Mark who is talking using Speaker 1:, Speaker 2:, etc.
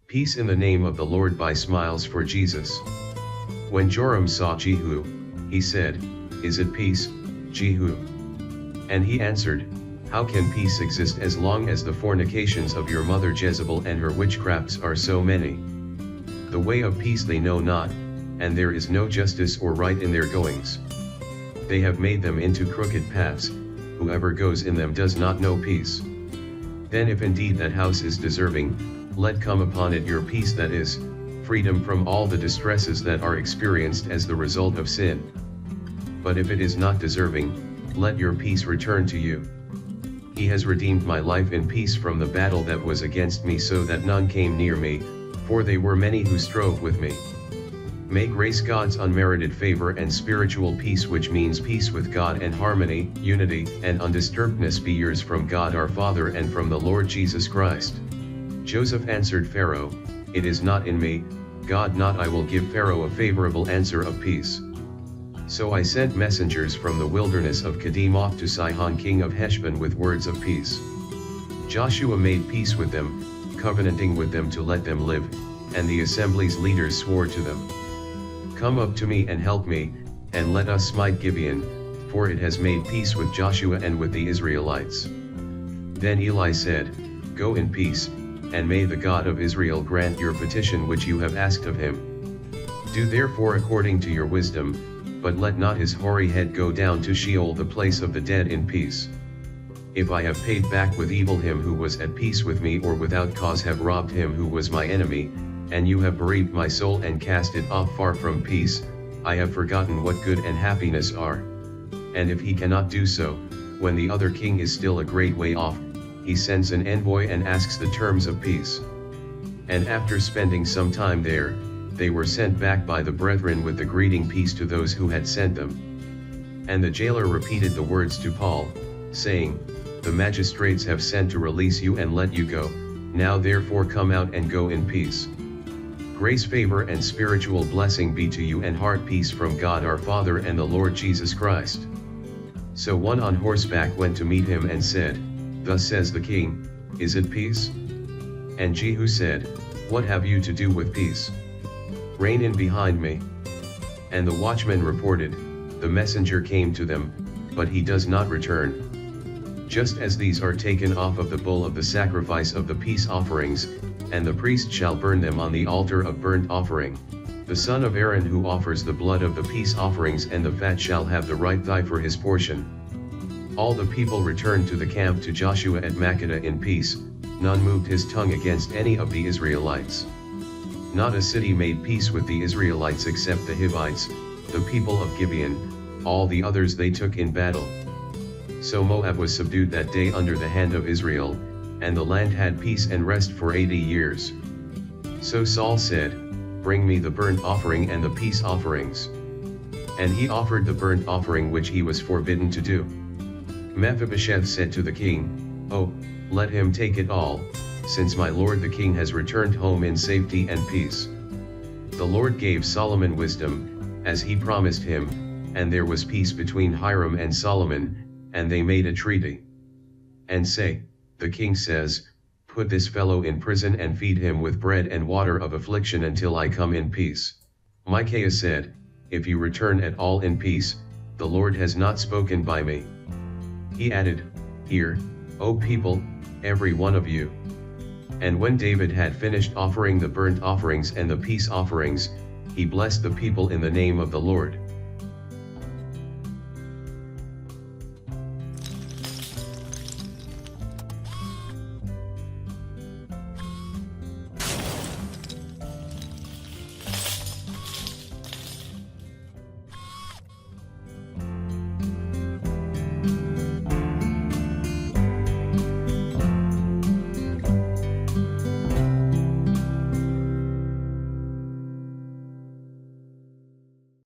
Speaker 1: Peace in the name of the Lord by smiles for Jesus. When Joram saw Jehu, he said, Is it peace, Jehu? And he answered, How can peace exist as long as the fornications of your mother Jezebel and her witchcrafts are so many? The way of peace they know not, and there is no justice or right in their goings. They have made them into crooked paths, whoever goes in them does not know peace. Then if indeed that house is deserving, let come upon it your peace, that is, freedom from all the distresses that are experienced as the result of sin. But if it is not deserving, let your peace return to you. He has redeemed my life in peace from the battle that was against me, so that none came near me, for they were many who strove with me. May grace, God's unmerited favor and spiritual peace, which means peace with God and harmony, unity, and undisturbedness, be yours from God our Father and from the Lord Jesus Christ. Joseph answered Pharaoh, It is not in me, God, not I will give Pharaoh a favorable answer of peace. So I sent messengers from the wilderness of Kedemoth to Sihon king of Heshbon with words of peace. Joshua made peace with them, covenanting with them to let them live, and the assembly's leaders swore to them, Come up to me and help me, and let us smite Gibeon, for it has made peace with Joshua and with the Israelites. Then Eli said, Go in peace, and may the God of Israel grant your petition which you have asked of him. Do therefore according to your wisdom, but let not his hoary head go down to Sheol, the place of the dead, in peace. If I have paid back with evil him who was at peace with me, or without cause have robbed him who was my enemy, and you have bereaved my soul and cast it off far from peace, I have forgotten what good and happiness are. And if he cannot do so, when the other king is still a great way off, he sends an envoy and asks the terms of peace. And after spending some time there, they were sent back by the brethren with the greeting, peace to those who had sent them. And the jailer repeated the words to Paul, saying, The magistrates have sent to release you and let you go, now therefore come out and go in peace. Grace, favor, and spiritual blessing be to you, and heart peace from God our Father and the Lord Jesus Christ. So one on horseback went to meet him and said, Thus says the king, Is it peace? And Jehu said, What have you to do with peace? Rein in behind me. And the watchman reported, The messenger came to them, but he does not return. Just as these are taken off of the bull of the sacrifice of the peace offerings, and the priest shall burn them on the altar of burnt offering, the son of Aaron who offers the blood of the peace offerings and the fat shall have the right thigh for his portion. All the people returned to the camp to Joshua at Makkedah in peace, none moved his tongue against any of the Israelites. Not a city made peace with the Israelites except the Hivites, the people of Gibeon, all the others they took in battle. So Moab was subdued that day under the hand of Israel, and the land had peace and rest for 80 years. So Saul said, Bring me the burnt offering and the peace offerings. And he offered the burnt offering which he was forbidden to do. Mephibosheth said to the king, Oh, let him take it all, since my lord the king has returned home in safety and peace. The Lord gave Solomon wisdom, as he promised him, and there was peace between Hiram and Solomon, and they made a treaty. And say, the king says, Put this fellow in prison and feed him with bread and water of affliction until I come in peace. Micaiah said, If you return at all in peace, the Lord has not spoken by me. He added, Hear, O people, every one of you. And when David had finished offering the burnt offerings and the peace offerings, he blessed the people in the name of the Lord.